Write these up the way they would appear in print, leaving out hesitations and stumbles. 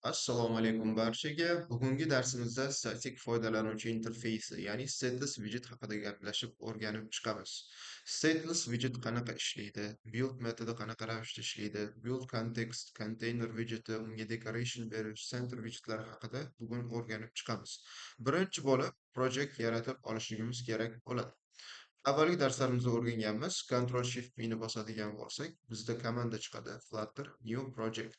Assalomu alaykum barchaga. Bugungi darsimizda statik foydalanuvchi interfeysi, ya'ni stateless widget haqida gaplashib o'rganib chiqamiz. Stateless widget qanaqa ishlaydi? Build metodi qanaqa ravishda ishlaydi? Build context, container widgeti, unga decoration berish, center widgetlar haqida bugun o'rganib chiqamiz. Birinchi bo'lib project yaratib olishimiz kerak bo'ladi. Avvalgi darslarimizda o'rganganmiz. Ctrl Shift P ni bosadigan bo'lsak, bizda komanda chiqadi. Flutter New Project.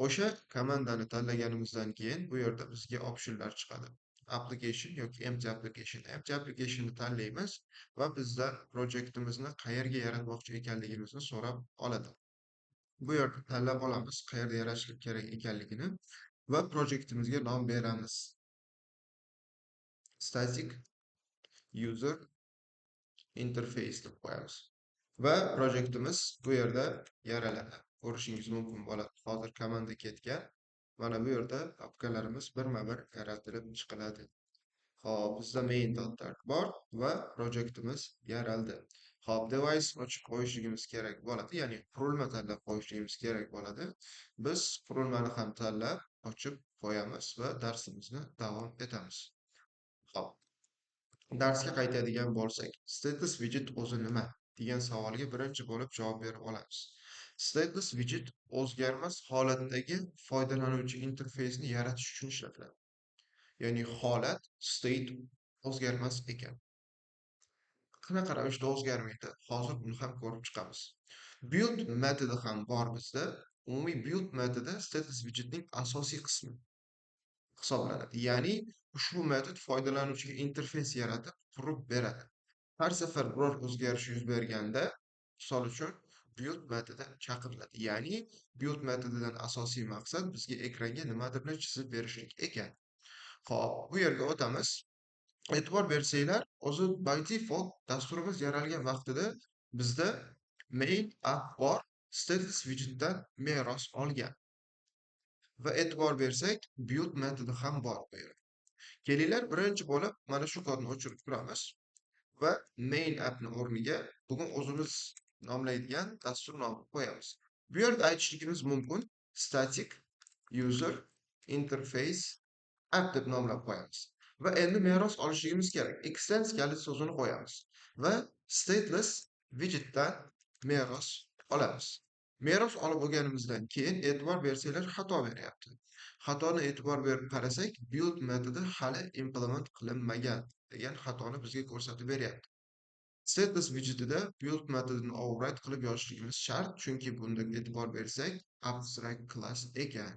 O'sha komandani tanlaganimizdan keyin bu yerda bizga optionlar chiqadi. Application yoki empty application. Empty application'ni tanlaymiz va bizdan projektimizni qayerga yaratmoqchi ekanligimizni so'rab oladi. Bu yerda tanlab olamiz qayerda yaratish kerak ekanligini va projektimizga nom beramiz. Static user interface deb qo'yamiz. Va projektimiz bu yerda yaraladi. Ko'rishingiz mumkin bo'ladi. Hozir komanda ketgan. Mana bu yerda papkalarimiz birma-bir yaratilib chiqiladi. Xo'p, bizda main dotlar bor va projektimiz yaraldi. Xo'p, device ochib qo'yishimiz kerak bo'ladi, ya'ni qurilma tanlab qo'yishimiz kerak bo'ladi. Biz qurilmani ham tanlab ochib qo'yamiz va darsimizni davom etamiz. Xo'p, darsga qaytadigan bo'lsak, status widget o'zi nima degan savolga birinchi bo'lib javob berib olamiz. Status widget o'zgarmas holatdagi foydalanuvchi interfeysni yaratish uchun ishlatiladi. Ya'ni holat state o'zgarmas ekan. Qanaqa ravishda o'zgarmaydi? Hozir buni ham ko'rib chiqamiz. Build metodi ham bor bizda. Umumiy build metodi status widgetning asosiy qismi hisoblanadi. Ya'ni ushbu metod foydalanuvchiga interfeys yaratib, qurib beradi. Har safar biror o'zgarish yuz berganda, misol uchun build metodi chaqiriladi. Ya'ni build metodidan asosiy maqsad bizga ekranga nimadirni chizib berishlik ekan. Xo'p, bu yerga o'tamiz. E'tibor bersanglar, o'zi by default dasturimiz yaralgan vaqtida bizda main app bor, status widgetdan meros olgan. Va e'tibor bersak, build metodi ham bor bu yerda. Kelinglar birinchi bo'lib mana shu kodni o'chirib turamiz va main appni o'rniga bugun o'zimiz nomlaydigan dastur nomini qo'yamiz. Bu yerda aytishligimiz mumkin static user interface app deb nomlab qo'yamiz. Va endi meros olishligimiz kerak. Extends kalit so'zini qo'yamiz va stateless widgetdan meros olamiz. Meros olib bo'lganimizdan keyin e'tibor bersanglar xato beryapti. Xatoni e'tibor berib qarasak, build metodi hali implement qilinmagan degan xatoni bizga ko'rsatib beryapti. Status widgetida build metodini override qilib yozishligimiz shart, chunki bunda e'tibor bersak, abstract class ekan.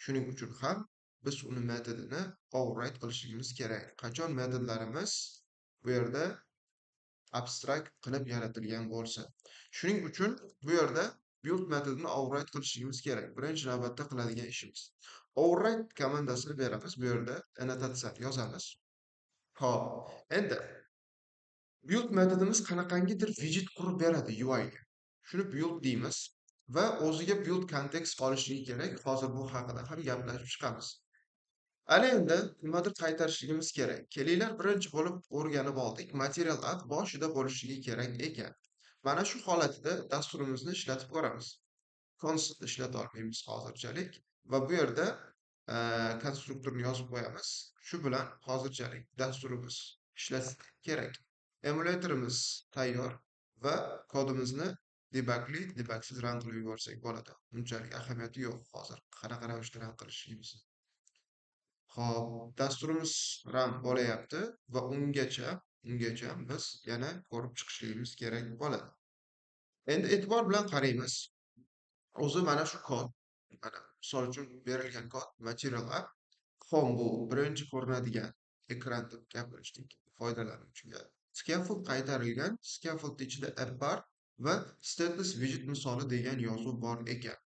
Shuning uchun ham biz uni metodini override qilishligimiz kerak. Qachon metodlarimiz bu yerda abstract qilib yaratilgan bo'lsa. Shuning uchun bu yerda build metodini override qilishimiz kerak. Birinchi navbatda qiladigan ishimiz. Override komandasini beramiz. Bu yerda annotatsiya yozamiz. Xo'p, endi build metodimiz qanaqangidir widget qurib beradi UI ga. Shuni build deymiz va o'ziga build context olishligi kerak. Hozir bu haqida ham gaplashib chiqamiz. Ana endi nimadir qaytarishligimiz kerak. Kelinglar birinchi bo'lib o'rganib oldik. Material app boshida bo'lishligi kerak ekan. Mana shu holatida dasturimizni ishlatib ko'ramiz. Constant ishlata olmaymiz hozirchalik va bu yerda konstruktorni yozib qo'yamiz. Shu bilan hozirchalik dasturimiz ishlashi kerak. Emulatorimiz tayyor va kodimizni debugsiz run qilib yuborsak bo'ladi. Unchalik ahamiyati yo'q hozir qanaqa ravishda run qilishimiz. Xo'p, dasturimiz RAM bo'layapti va ungacha biz yana ko'rib chiqishligimiz kerak bo'ladi. Endi e'tibor bilan qaraymiz. O'zi mana shu kod, mana misol uchun berilgan kod material app home bu birinchi ko'rinadigan ekran deb gapirishdik foydalanuvchiga. Scaffold qaytarilgan, scaffold ichida app bar va status widget misoli degan yozuv bor ekan.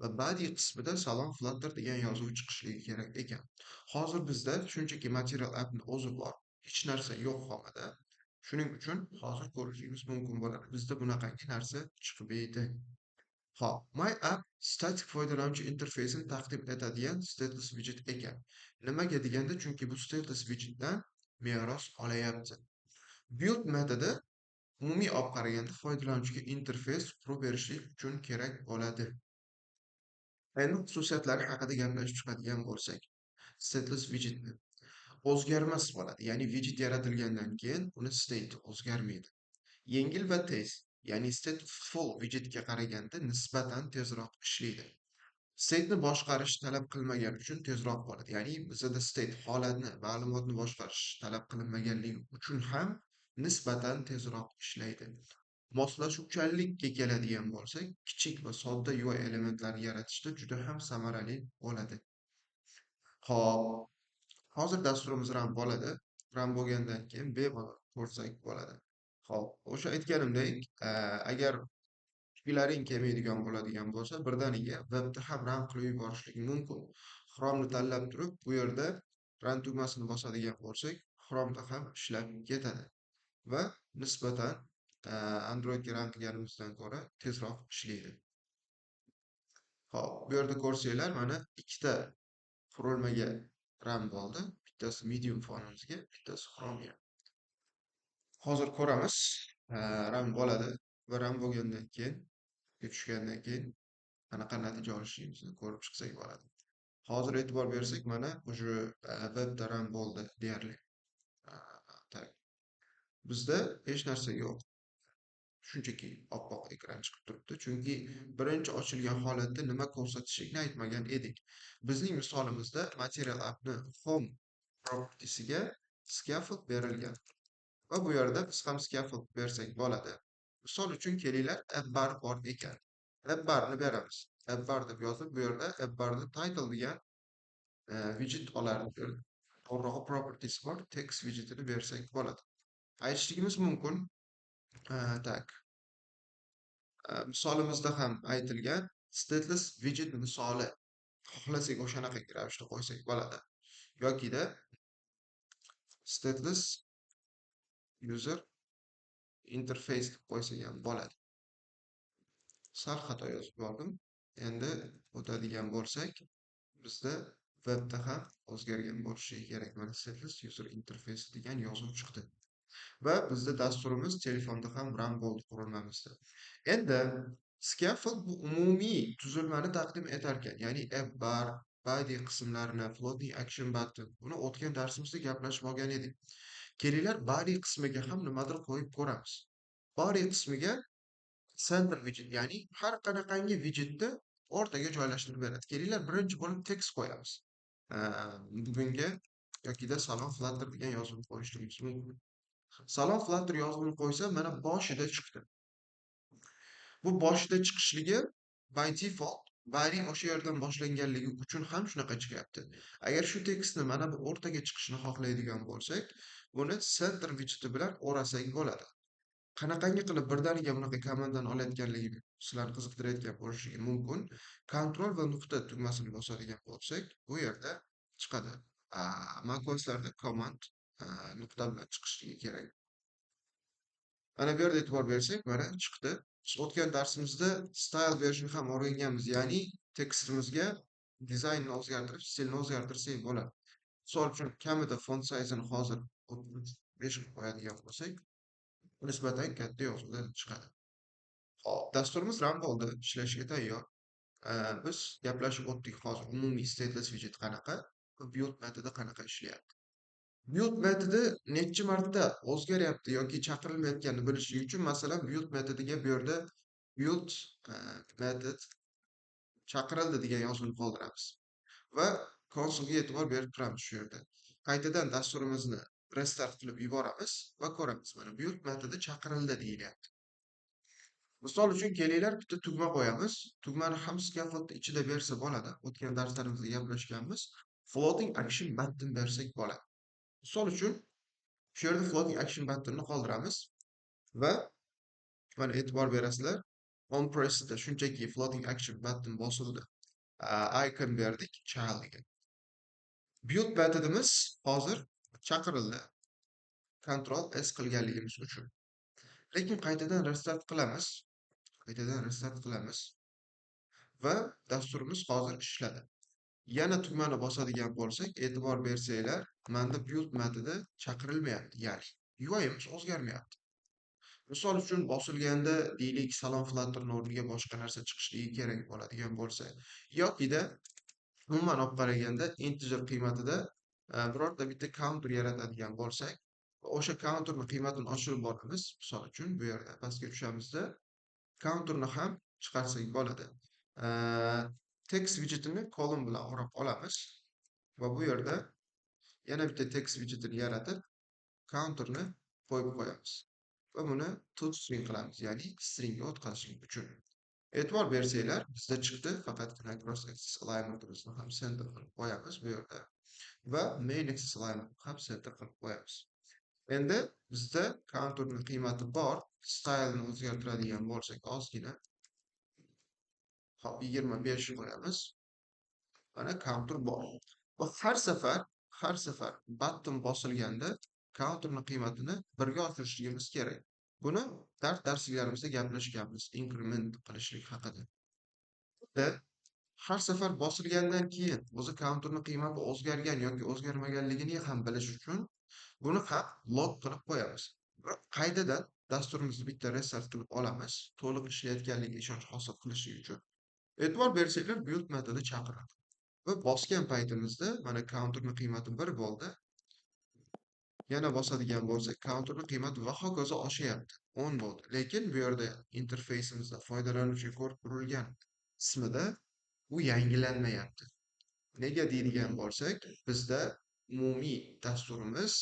Va body qismida salom Flutter degan yozuv chiqishligi kerak ekan. Hozir bizda shunchaki material appni o'zi bor, hech narsa yo'q xomada. Shuning uchun hozir ko'rishimiz mumkin bo'ladi. Bizda bunaqangi narsa chiqmaydi. Xo'p, my app statik foydalanuvchi interfeysini taqdim etadigan status widget ekan. Nimaga deganda, chunki bu status widgetdan meros olayapti. Build metodi umumiy olib qaraganda foydalanuvchiga interfeys qurib berishlik uchun kerak bo'ladi. Endi xususiyatlari haqida gaplashib chiqadigan bo'lsak, stateless widgetni o'zgarmas bo'ladi. Ya'ni widget yaratilgandan keyin uni state o'zgarmaydi. Yengil va tez, ya'ni stateful widgetga qaraganda nisbatan tezroq ishlaydi. State'ni boshqarish talab qilmagani uchun tezroq bo'ladi. Ya'ni bizada state holatni, ma'lumotni boshqarish talab qilinmaganligi uchun ham nisbatan tezroq ishlaydi. Moslashuvchanlikka keladigan bo'lsak, kichik va sodda UI elementlarni yaratishda juda ham samarali bo'ladi. Xo'p, hozir dasturimiz run bo'ladi. Run bo'lgandan keyin bemalol ko'rsak bo'ladi. Xo'p, o'sha aytganimdek, agar kuchlaring kelmaydigan bo'ladigan bo'lsa, birdaniga webda ham run qilib yuborishlik mumkin. Chrome'ni tanlab turib, bu yerda run tugmasini bosadigan bo'lsak, Chrome'da ham ishlab ketadi va nisbatan Androidga run qilganimizdan ko'ra tezroq ishlaydi. Hop, bu yerda ko'rsanglar, mana ikkita qurilmaga run bo'ldi. Bittasi Medium fonimizga, bittasi Chrome'ga. Hozir ko'ramiz, run bo'ladi va run bo'lgandan keyin, tushgandan keyin qanaqa natija olishimizni ko'rib chiqsak bo'ladi. Hozir e'tibor bersak, mana o'sha webda run bo'ldi deyarli. Tak. Bizda hech narsa yo'q. Shunchaki oppoq ekran chiqib turibdi. Chunki birinchi ochilgan holatda nima ko'rsatishini aytmagan edik. Bizning misolimizda material app'ni home property'siga scaffold berilgan. Va bu yerda biz ham scaffold bersak bo'ladi. Misol uchun kelinglar, app bar bor ekan. App barni beramiz. App bar deb yozib, bu yerda app barda title degan widget olardi. To'g'rirog'i properties bor, text widgetini bersak bo'ladi. Aytishligimiz mumkin. Tak. Misolimizda ham aytilgan stateless widget misoli. Xohlasak o'shanaqa ravishda qo'ysak bo'ladi. Yokida stateless user interface deb qo'ysak ham bo'ladi. Sal xato yozib yubordim. Endi o'tadigan bo'lsak, bizda webda ham o'zgargan bo'lishi kerak. Mana stateless user interface degan yozuv chiqdi. Va bizda dasturimiz telefonda ham run bo'ldi qurilmamizda. Endi scaffold bu umumiy tuzilmani taqdim etar ekan. Ya'ni app bar, body qismlarini, floating action button. Buni o'tgan darsimizda gaplashib olgan edik. Kelinglar body qismiga ham nimadir qo'yib ko'ramiz. Body qismiga center widget, ya'ni har qanaqangi widgetni o'rtaga joylashtirib beradi. Kelinglar birinchi bo'lib text qo'yamiz. Bugunga yokida salom Flutter degan yozuvni qo'yishimiz mumkin. Salom Flutter yozuvini qo'ysam, mana boshida chiqdi. Bu boshida chiqishligi by default body o'sha yerdan boshlanganligi uchun ham shunaqa chiqyapti. Agar shu tekstni mana bu o'rtaga chiqishini xohlaydigan bo'lsak, buni center widgeti bilan o'rasak bo'ladi. Qanaqangi qilib birdaniga bunaqa komandani olayotganligi sizlarni qiziqtirayotgan bo'lishligi mumkin. Control va nuqta tugmasini bosadigan bo'lsak, bu yerda chiqadi. macOSlarda command nuqta bilan chiqishligi kerak. Mana bu yerda e'tibor bersak, mana chiqdi. Biz o'tgan darsimizda style berishni ham o'rganganmiz, ya'ni tekstimizga dizaynni o'zgartirib, stilni o'zgartirsak bo'ladi. Misol uchun kamida font size'ini hozir 35 qilib qo'yadigan bo'lsak, nisbatan katta yozuvlar chiqadi. Hop, dasturimiz run bo'ldi, ishlashga tayyor. Biz gaplashib o'tdik hozir umumiy stateless widget qanaqa, build metodi qanaqa ishlayapti. Build metodi necha marta o'zgaryapti yoki chaqirilmayotganini bilishlik uchun, masalan, build metodiga bu yerda build metod chaqirildi degan yozuvni qoldiramiz va konsolga e'tibor berib turamiz shu yerda. Qaytadan dasturimizni restart qilib yuboramiz va ko'ramiz. Mana build metodi chaqirildi deyilyapti. Misol uchun kelinglar, bitta tugma qo'yamiz. Tugmani ham scaffold ichida bersa bo'ladi. O'tgan darslarimizda gaplashganmiz. Floating action button bersak bo'ladi. Misol uchun shu yerda floating action buttonni qoldiramiz va mana e'tibor berasizlar, on pressda shunchaki floating action button bosildi. Icon berdik, child degan. Build metodimiz hozir chaqirildi. Control S qilganligimiz uchun. Lekin qaytadan restart qilamiz. Va dasturimiz hozir ishladi. Yana tugmani bosadigan bo'lsak, e'tibor bersanglar, menda build metodi chaqirilmayapti. Ya'ni UI'miz o'zgarmayapti. Misol uchun bosilganda deylik salom Flutter'ni o'rniga boshqa narsa chiqishligi kerak bo'ladigan bo'lsa, yokida umuman olib qaraganda integer qiymatida birorta bitta counter yaratadigan bo'lsak, o'sha counterni qiymatini oshirib boramiz. Misol uchun bu yerda pastga tushamizda counterni ham chiqarsak bo'ladi. A, text widgetini column bilan o'rab olamiz va bu yerda yana bitta text widgetini yaratib, counterni qo'yib qo'yamiz. Va buni toString qilamiz, ya'ni stringga o'tkazishlik uchun. E'tibor bersanglar, bizda chiqdi faqatgina cross axis alignmentimizni ham center qilib qo'yamiz bu yerda va main axis alignment ham center qilib qo'yamiz. Endi bizda counterning qiymati bor, style'ni o'zgartiradigan bo'lsak, ozgina hop 25 qo'yamiz. Mana counter bor. Va har safar button bosilganda counterning qiymatini 1 ga oshirishligimiz kerak. Buni darsliklarimizda gaplashganmiz, inkrement qilishlik haqida. Bitta har safar bosilgandan keyin o'zi counterning qiymati o'zgargan yoki o'zgarmaganligini ham bilish uchun buni ham log qilib qo'yamiz. Va qaytadan dasturimizni bitta restart qilib olamiz, to'liq ishlayotganligiga ishonch hosil qilish uchun. E'tibor bersanglar, build metodi chaqiradi. Va bosgan paytimizda mana counterning qiymati 1 bo'ldi. Yana bosadigan bo'lsak, counterning qiymati va hokazo oshyapti. 10 bo'ldi. Lekin bu yerda interfeysimizda foydalanuvchiga ko'rib turilgan qismida u yangilanmayapti. Nega deydigan bo'lsak, bizda umumiy dasturimiz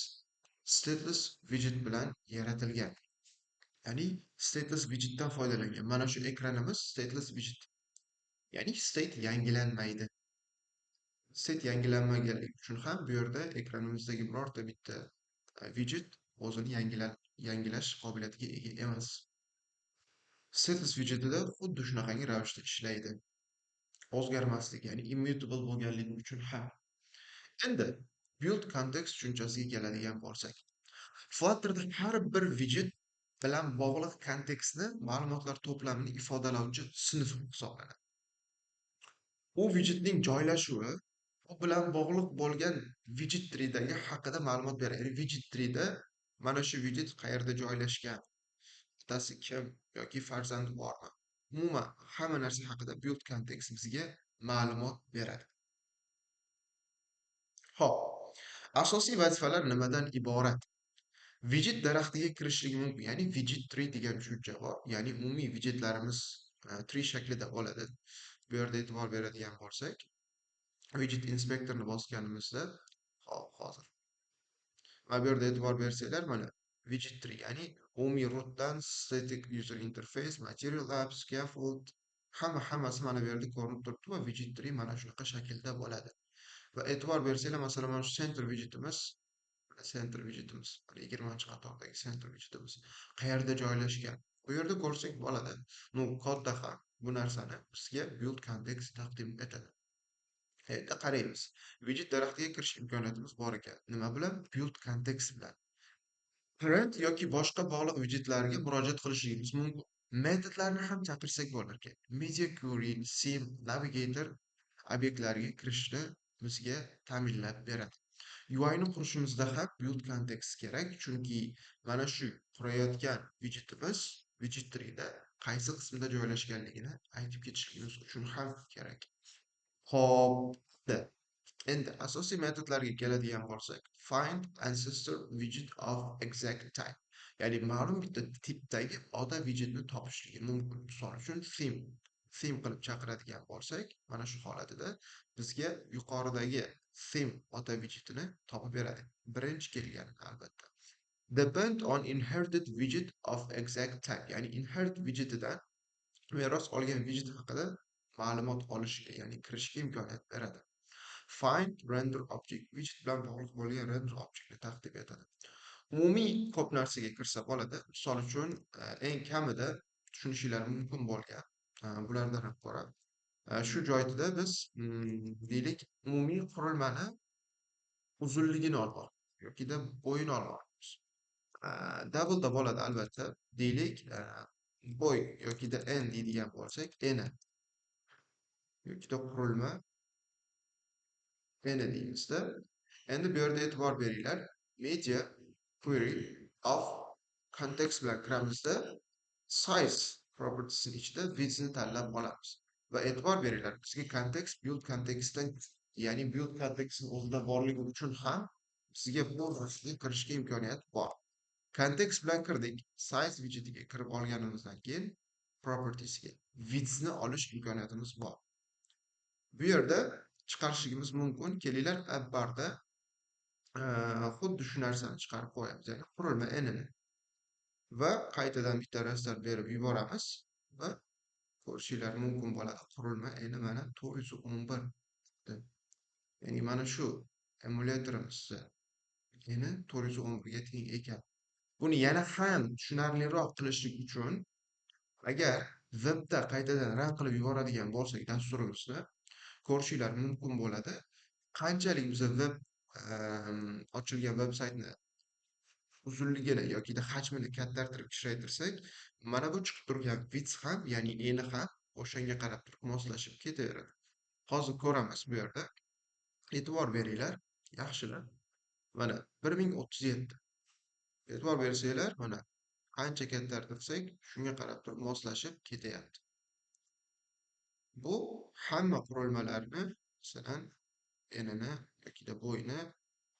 stateless widget bilan yaratilgan. Ya'ni stateless widgetdan foydalangan. Mana shu ekranimiz stateless widget. Ya'ni state yangilanmaydi. State yangilanmaganligi uchun ham bu yerda ekranimizdagi birorta bitta widget o'zini yangilash qobiliyatiga ega emas. Stateless widgetida xuddi shunaqangi ravishda ishlaydi. O'zgarmasligi, ya'ni immutable bo'lganligi uchun ham. Endi build context tushunchasiga keladigan bo'lsak, Flutter'da har bir widget bilan bog'liq kontekstni ma'lumotlar to'plamini ifodalovchi sinf hisoblanadi. U widgetning joylashuvi, u bilan bog'liq bo'lgan widget treedagi haqida ma'lumot beradi. Ya'ni widget treeda mana shu widget qayerda joylashgan, otasi kim yoki farzandi bormi? Umuman hamma narsa haqida build context bizga ma'lumot beradi. Xo'p, asosiy vazifalar nimadan iborat? Widget daraxtiga kirishligi mumkin. Ya'ni widget tree degan tushuncha bor. Ya'ni umumiy widgetlarimiz tree shaklida bo'ladi. Bu yerda e'tibor beradigan bo'lsak, widget inspektorni bosganimizda, hop, hozir. Mana bu yerda e'tibor bersanglar, mana widget tree, ya'ni umumiy rootdan static user interface, material apps, scaffold, hammasi mana bu yerda ko'rinib turibdi va widget tree mana shunaqa shaklda bo'ladi. Va e'tibor bersanglar, masalan, mana shu center widgetimiz, mana 20-qatordagi center widgetimiz qayerda joylashgan? Bu yerda ko'rsak bo'ladi. Kodda ham bu narsani bizga build context taqdim etadi. Endi qaraymiz. Widget daraxtiga kirish imkoniyatimiz bor ekan. Nima bilan? Build context bilan. Parent yoki boshqa bog'liq widgetlarga murojaat qilishimiz mumkin. Metodlarni ham chaqirsak bo'lar ekan. Media query, sim, navigator obyektlarga kirishni bizga ta'minlab beradi. UIni qurishimizda ham build context kerak, chunki mana shu qurayotgan widgetimiz widget tree'da qaysi qismda joylashganligini aytib ketishimiz uchun ham kerak. Xo'p, endi asosiy metodlarga keladigan bo'lsak, find ancestor widget of exact type. Ya'ni ma'lum bitta tipdagi oda widgetni topishligi mumkin. Misol uchun theme qilib chaqiradigan bo'lsak, mana shu holatida bizga yuqoridagi theme oda widgetini topib beradi. Birinchi kelgan albatta. Depend on inherited widget of exact type. Ya'ni inherit widgetidan meros olgan widget haqida ma'lumot olishga, ya'ni kirishga imkoniyat beradi. Find render object widget bilan bog'liq bo'lgan render objektni taqdim etadi. Umumiy ko'p narsaga kirsa bo'ladi. Misol uchun, eng kamida tushunishinglar mumkin bo'lgan bulardan ko'ra shu joyda biz deylik umumiy qurilmani uzunligini olmoqchimiz yokida bo'yini olmoqchimiz. Double da bo'ladi albatta. Deylik bo'y yokida n deydigan bo'lsak, eni yokida qurilma eni deymizda. Endi bu yerda e'tibor beringlar. Media query of context bilan kiramizda size propertiesini ichida widthni tanlab olamiz. Va e'tibor beringlar, bizga context build contextdan, ya'ni build contextning o'zida borligi uchun ham bizga bu vaqtga kirishga imkoniyat bor. Context bilan kirdik, size widgetiga kirib olganimizdan keyin propertiesga widthni olish imkoniyatimiz bor. Bu yerda chiqarishimiz mumkin. Kelinglar app barda xuddi shu narsani chiqarib qo'yamiz. Ya'ni qurilma enini va qaytadan bitta raster berib yuboramiz va ko'rishinglar mumkin bo'ladi. Qurilma eni mana 411 deb. Ya'ni mana shu emulyatorimiz eni 411 ga teng ekan. Buni yana ham tushunarliroq qilishlik uchun agar webda qaytadan run qilib yuboradigan bo'lsak dasturimizni, ko'rishinglar mumkin bo'ladi. Qanchalik biza web ochilgan veb saytni uzunligini yoki hajmini kattartirib kichraytirsak, mana bu chiqib turgan width ham, ya'ni eni ham o'shanga qarab turib moslashib ketaveradi. Hozir ko'ramiz bu yerda. E'tibor beringlar, yaxshilab. Mana 1037. E'tibor bersanglar, mana qancha kattartirsak, shunga qarab turib moslashib ketyapti. Bu hamma qurilmalarni, masalan, enini yoki bo'yni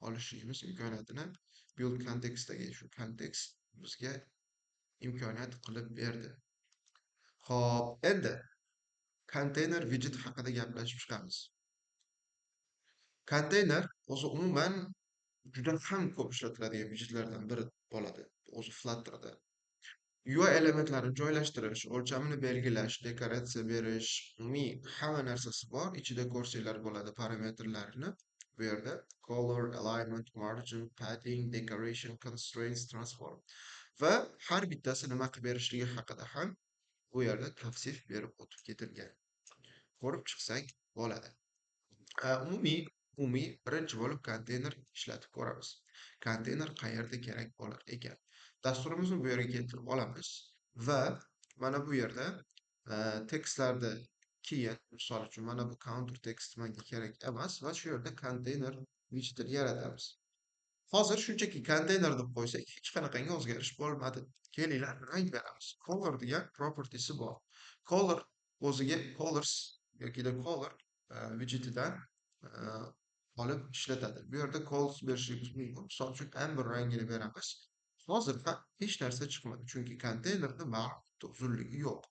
olishimiz imkoniyatini build contextdagi shu context bizga imkoniyat qilib berdi. Xo'p, endi konteyner widget haqida gaplashib chiqamiz. Konteyner o'zi umuman juda ham ko'p ishlatiladigan widgetlardan biri bo'ladi. O'zi Flutterda. UI elementlarini joylashtirish, o'lchamini belgilash, dekoratsiya berish, umumiy hamma narsasi bor. Ichida ko'rsanglar bo'ladi parametrlarini. Bu yerda color, alignment, margin, padding, decoration, constraints, transform va har bittasi nima qilib berishligi haqida ham bu yerda tavsif berib o'tib ketilgan. Ko'rib chiqsak bo'ladi. Umumiy birinchi bo'lib konteyner ishlatib ko'ramiz. Konteyner qayerda kerak bo'lar ekan? Dasturimizni bu yerga keltirib olamiz va mana bu yerda tekstlarda keyin, misol uchun mana bu counter text menga kerak emas va shu yerda konteyner widgetini yaratamiz. Hozir shunchaki konteyner deb qo'ysak, hech qanaqangi o'zgarish bo'lmadi. Kelinglar, rang beramiz. Color degan propertysi bor. Color o'ziga colors yoki color widgetidan olib ishlatadi. Bu yerda colors berishimiz mumkin. Misol uchun amber rangini beramiz. Hozir ham hech narsa chiqmadi, chunki konteynerda ma'lum uzunligi yo'q.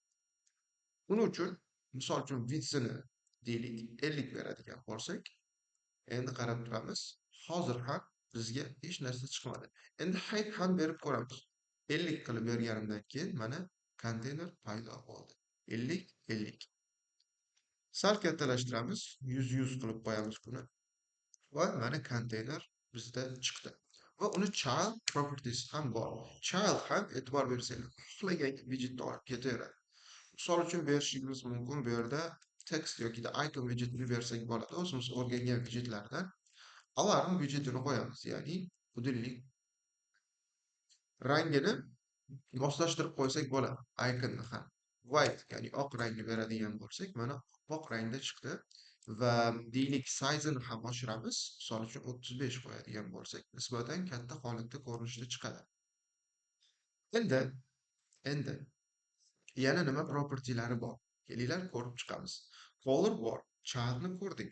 Buning uchun misol uchun widthini deylik 50 beradigan bo'lsak, endi qarab turamiz. Hozir ham bizga hech narsa chiqmadi. Endi height ham berib ko'ramiz. 50 qilib berganimdan keyin mana konteyner paydo bo'ldi. 50. Sal kattalashtiramiz, 100 qilib qo'yamiz buni. Va mana konteyner bizda chiqdi. Va uni child properties ham bor. Child ham e'tibor bersanglar, xohlagan widgetni olib ketaveradi. Misol uchun berishimiz mumkin bu yerda text yoki icon widgetini bersak bo'ladi. O'zimiz o'rgangan widgetlardan alarm widgetini qo'yamiz, ya'ni budilnik rangini moslashtirib qo'ysak bo'ladi. Iconni ham white, ya'ni oq rangni beradigan bo'lsak, mana oq rangda chiqdi va deylik size'ini ham oshiramiz. Misol uchun 35 qo'yadigan bo'lsak, nisbatan katta holatda ko'rinishda chiqadi. Endi yana nima propertylari bor? Kelinglar ko'rib chiqamiz. Color bor, childni ko'rdik.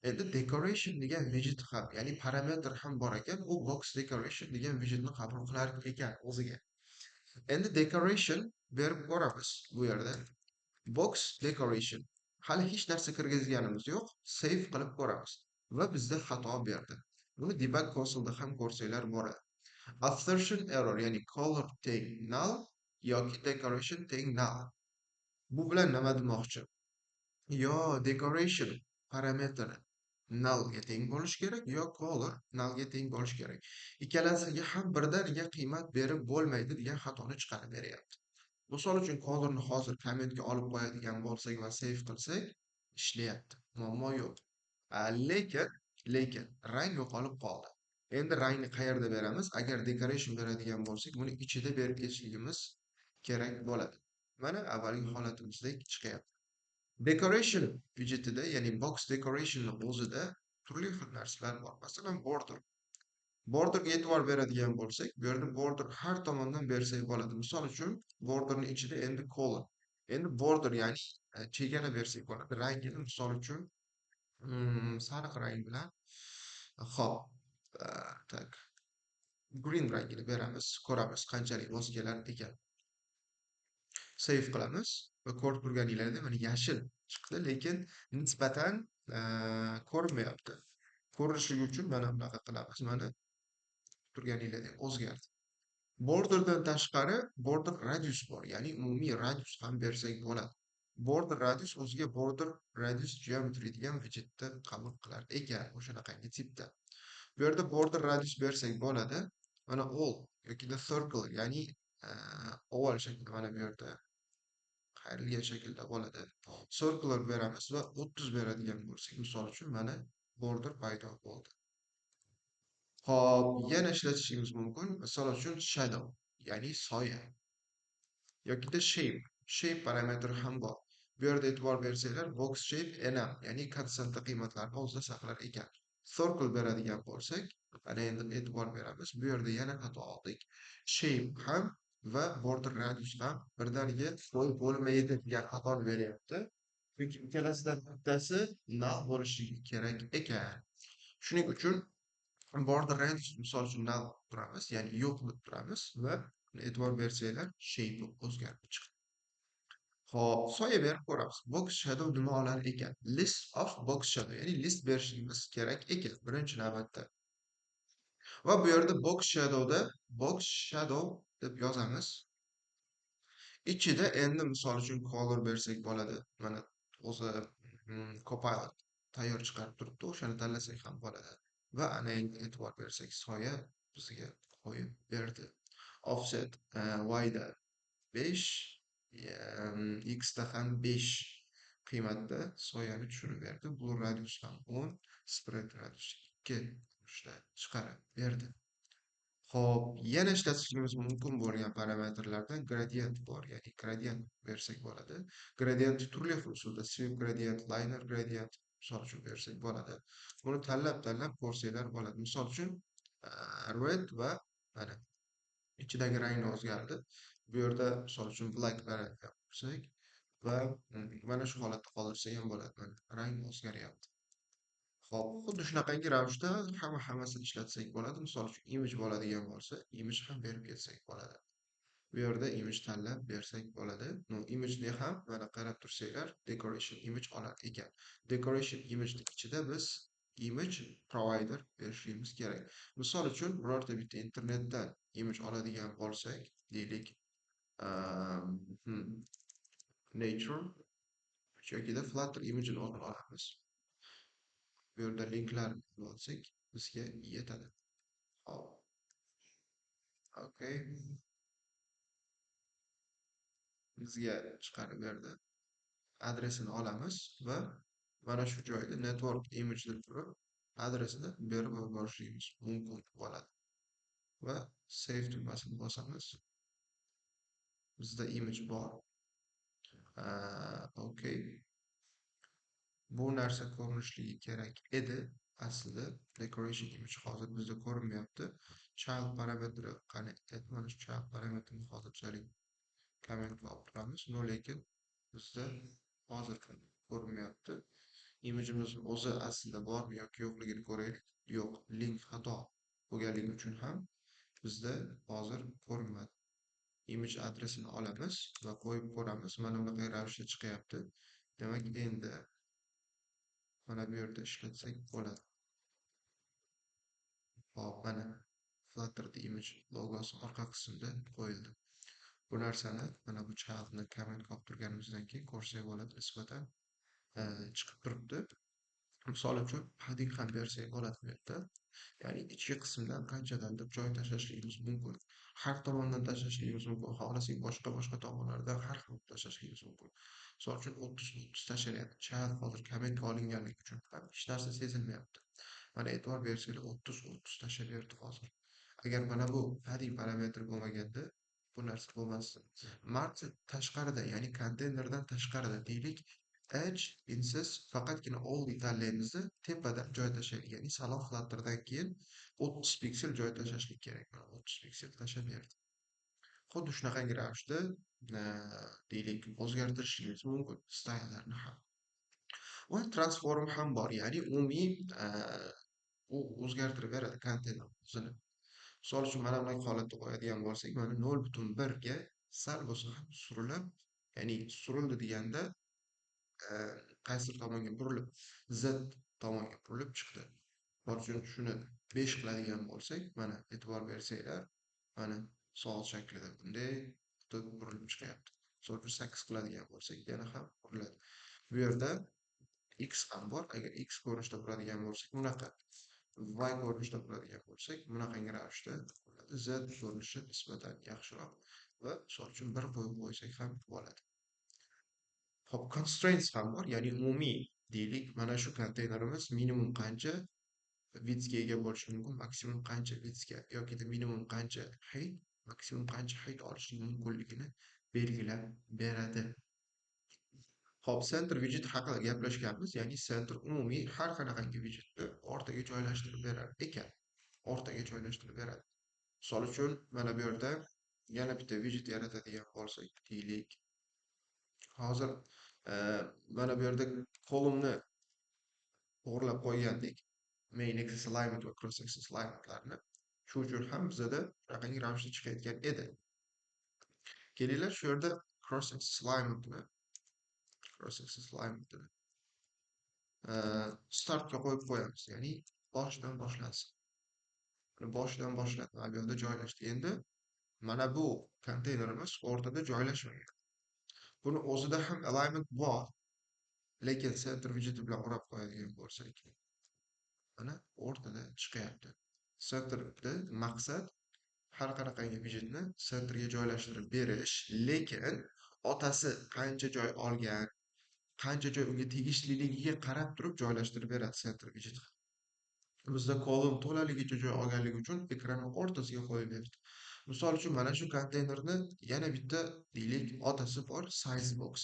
Endi decoration degan widget ham, ya'ni parametr ham bor ekan. U box decoration degan widgetni qabul qilar ekan o'ziga. Endi decoration berib ko'ramiz bu yerda. Box decoration. Hali hech narsa kirgizganimiz yo'q. Save qilib ko'ramiz va bizda xato berdi. Buni debug console'da ham ko'rsanglar bo'ladi. Assertion error, ya'ni color teng null yoki decoration teng null. Bu bilan nima demoqchi? Yo decoration parametri null ga teng bo'lishi kerak, yo color null ga teng bo'lishi kerak. Ikkalasiga ham birdaniga qiymat berib bo'lmaydi degan xatoni chiqarib beryapti. Misol uchun colorni hozir kommentga olib qo'yadigan bo'lsak va save qilsak, ishlayapti. Muammo yo'q. Lekin rang yo'qolib qoldi. Endi rangni qayerda beramiz? Agar decoration beradigan bo'lsak, buni ichida berib ketishligimiz kerak bo'ladi. Mana avvalgi holatimizdek chiqyapti. Decoration widgetida, ya'ni box decorationning o'zida turli xil narsalar bor. Masalan, border. Borderga e'tibor beradigan bo'lsak, bu yerda border har tomondan bersak bo'ladi. Misol uchun, borderning ichida endi colon. Endi border ya'ni chegara bersak bo'ladi. Rangini misol uchun sariq rang bilan hop, tak green rangini beramiz. Ko'ramiz qanchalik mos kelar ekan. Save qilamiz va ko'rib turganinglardek mana yashil chiqdi, lekin nisbatan ko'rinmayapti. Ko'rinishligi uchun mana bunaqa qilamiz. Mana turganinglardek o'zgardi. Borderdan tashqari border radius bor, ya'ni umumiy radius ham bersak bo'ladi. Border radius o'ziga border radius geometry degan widgetni qabul qilar ekan, o'shanaqangi tipda. Bu yerda border radius bersak bo'ladi. Mana all yoki circle, ya'ni oval shaklda mana bu yerda qayrilgan shaklda bo'ladi. Circle beramiz va 30 beradigan bo'lsak, misol uchun mana border paydo bo'ldi. Hop, yana ishlatishimiz mumkin. Misol uchun shadow, ya'ni soya yokida shape. Shape parametri ham bor. Bu yerda e'tibor bersanglar, box shape enam, ya'ni konstanta qiymatlarni o'zida saqlar ekan. Circle beradigan bo'lsak, mana endi e'tibor beramiz. Bu yerda yana xato oldik. Shape ham va border radius ham birdaniga qo'yib bo'lmaydi degan xatoni beryapti. Chunki ikkalasidan bittasi null bo'lishi kerak ekan. Shuning uchun border radius misol uchun null turamiz, ya'ni yo'q deb turamiz va e'tibor bersanglar shape o'zgarib chiqdi. Hop, soya berib ko'ramiz. Box shadow nima olar ekan? List of box shadow, ya'ni list berishimiz kerak ekan birinchi navbatda. Va bu yerda box shadow deb yozamiz. Ichida endi misol uchun color bersak bo'ladi. Mana o'zi Copilot tayyor chiqarib turibdi, o'shani tanlasak ham bo'ladi. Va ana endi e'tibor bersak, soya bizga qo'yib berdi. Offset y da 5, x da ham 5 qiymatda soyani tushirib berdi. Blur radius ham 10, spread radius 2 ishlab chiqarib berdi. Xo'p, yana ishlatishimiz mumkin bo'lgan parametrlardan gradient bor, ya'ni gradient bersak bo'ladi. Gradient turli xil usulda sweep gradient, liner gradient misol uchun bersak bo'ladi. Buni tanlab ko'rsanglar bo'ladi. Misol uchun red va mana ichidagi rangni o'zgardi. Bu yerda misol uchun black beradigan bo'lsak va mana shu holatda qoldirsak ham bo'ladi. Mana rang o'zgaryapti. Hop, xuddi shunaqangi ravishda hammasini ishlatsak bo'ladi. Misol uchun image bo'ladigan bo'lsa, image ham berib ketsak bo'ladi. Bu yerda image tanlab bersak bo'ladi. Image'ni ham mana qarab tursanglar, decoration image olar ekan. Decoration image ichida biz image provider berishimiz kerak. Misol uchun birorta bitta internetdan image oladigan bo'lsak, deylik, nature yokida Flutter image'ini olamiz. Bu yerda linklar olsak bizga yetadi. Hop. Okay. Bizga chiqarib berdi. Adresini olamiz va mana shu joyda network image deb turib adresini berib yuborishimiz mumkin bo'ladi. Va save tugmasini bosamiz. Bizda image bor. Okay. Bu narsa ko'rinishligi kerak edi. Aslida decoration image hozir bizda ko'rinmayapti. Child parametri qani? Mana shu child parametrini hozirchalik kommentga olib turamiz. Lekin bizda hozir ko'rinmayapti. Image'imiz o'zi aslida bormi yoki yo'qligini ko'raylik. Yo'q, link xato bo'lganligi uchun ham bizda hozir ko'rinmadi. Image adresini olamiz va qo'yib ko'ramiz. Mana bunaqa ravishda chiqyapti. Demak, endi mana bu yerda ishlatsak bo'ladi. Hop, mana Flutter image logosi orqa qismida qo'yildi. Bu narsani mana bu childni kommentga olib turganimizdan keyin ko'rsak bo'ladi, nisbatan chiqib turibdi. Misol uchun padding ham bersak bo'ladi bu yerda. Ya'ni ichki qismdan qanchadandir joy tashlashligimiz mumkin. Har tomondan tashlashligimiz mumkin. Xohlasak boshqa tomonlardan har xil tashlashligimiz mumkin. Misol uchun 30 tashlayapti. Child hozir kommentga olinganligi uchun ham hech narsa sezilmayapti. Mana e'tibor bersanglar 30 tashlab berdi hozir. Agar mana bu padding parametri bo'lmaganda bu narsa bo'lmasdi. Margin tashqarida, ya'ni konteynerdan tashqarida deylik, edge insiz faqatgina old detallarimizni tepadan joy tashlaylik. Ya'ni salom Flutter'dan keyin 30 piksel joy tashlashlik kerak. Mana 30 piksel tashlab berdim. Xuddi shunaqangi ravishda deylik o'zgartirishingiz mumkin stayllarni ham. Va transform ham bor. Ya'ni umumiy u o'zgartirib beradi konteyner o'zini. Misol uchun mana bunaqa holatda qo'yadigan bo'lsak, mana 0.1 ga sal bo'lsa ham surilib, ya'ni surildi deganda qaysidir tomonga burilib, Z tomonga burilib chiqdi. Misol uchun shuni 5 qiladigan bo'lsak, mana e'tibor bersanglar, mana soat shaklida bunday burilib chiqyapti. Misol uchun 8 qiladigan bo'lsak, yana ham buriladi. Bu yerda X ham bor. Agar X ko'rinishda buradigan bo'lsak, bunaqa. Y ko'rinishda buradigan bo'lsak, bunaqangi ravishda bo'ladi. Z ko'rinishi nisbatan yaxshiroq va misol uchun bir qo'yib qo'ysak ham bo'ladi. Hop, constraints ham bor. Ya'ni umumiy deylik, mana shu konteynerimiz minimum qancha widthga ega bo'lishi mumkin, maksimum qancha widthga yoki minimum qancha height, maksimum qancha height olishi mumkinligini belgilab beradi. Hop, center widget haqida gaplashganmiz. Ya'ni center umumiy har qanaqangi widgetni o'rtaga joylashtirib berar ekan. O'rtaga joylashtirib beradi. Misol uchun, mana bu yerda yana bitta widget yaratadigan bo'lsak, deylik, hozir mana bu yerda kolumni to'g'irlab qo'ygandik. Main axis alignment va cross axis alignmentlarni. Shu uchun ham bizada shunaqangi ravishda chiqayotgan edi. Kelinglar shu yerda cross axis alignmentni startga qo'yib qo'yamiz. Ya'ni boshidan boshlansin. Boshidan boshlab mana bu yerda joylashdi. Endi mana bu konteynerimiz o'rtada joylashmagan. Buni o'zida ham alignment bor. Lekin center widget bilan o'rab qo'yadigan bo'lsak, mana o'rtada chiqyapti. Centerda maqsad har qanaqangi widgetni centerga joylashtirib berish, lekin otasi qancha joy olgan, qancha joy unga tegishliligiga qarab turib joylashtirib beradi center widget. Bizda kolum to'laligicha joy olganligi uchun ekranni o'rtasiga qo'yib berdi. Misol uchun mana shu konteynerni yana bitta deylik otasi bor size box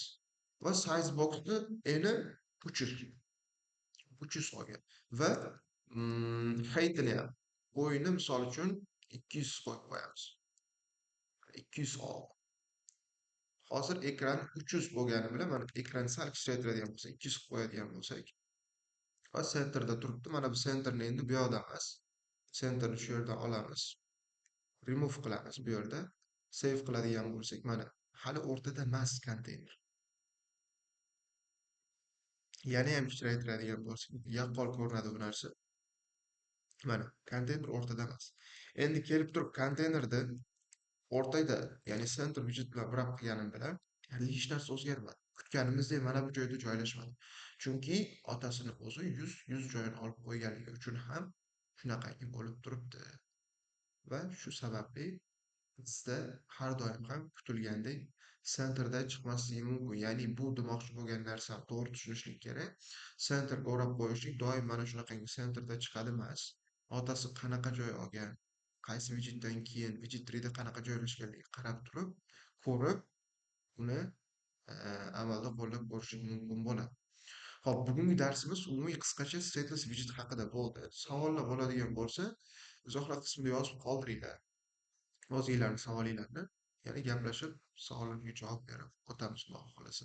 va size boxni eni 300 olgan va heightini ham bo'yini misol uchun 200 qo'yib qo'yamiz. 200 ol. Hozir ekran 300 bo'lgani bilan mana ekranni sal kichraytiradigan bo'lsak, 200 qilib qo'yadigan bo'lsak va centerda turibdi. Mana bu centerni endi bu yoqda emas. Centerni shu yerdan olamiz. Remove qilamiz bu yerda. Save qiladigan bo'lsak, mana hali o'rtada emas konteyner. Yana ham kichraytiradigan bo'lsak, yaqqol ko'rinadi bu narsa. Mana konteyner o'rtada emas. Endi kelib turib konteynerda o'rtada, ya'ni center widget bilan wrap qilganim bilan hech narsa o'zgarmadi. Kutganimizdek mana bu joyda joylashmadi. Chunki otasini o'zi 100 joyini olib qo'yganligi uchun ham shunaqangi bo'lib turibdi. Va shu sababli bizda har doim ham kutilgandek centerdan chiqmasligi mumkin. Ya'ni bu demoqchi bo'lgan narsani to'g'ri tushunishlik kerak. Centerga o'rab qo'yishlik doim mana shunaqangi centerda chiqadi emas. Otasi qanaqa joy olgan, qaysi widgetdan keyin widget 3 da qanaqa joylashganligiga qarab turib, ko'rib, uni amalda qo'llab ko'rishlik mumkin bo'ladi. Hop, bugungi darsimiz umumiy qisqacha stateless widget haqida bo'ldi. Savollar bo'ladigan bo'lsa, izohlar qismida yozib qoldiringlar. O'zinglarning savolinglarni, ya'ni gaplashib, savollarga javob berib o'tamiz, Xudo xohlasa.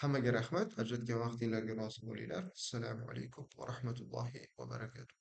Hammaga rahmat, ajratgan vaqtinglarga rozi bo'linglar. Assalomu alaykum va rahmatullohi va barakatuh.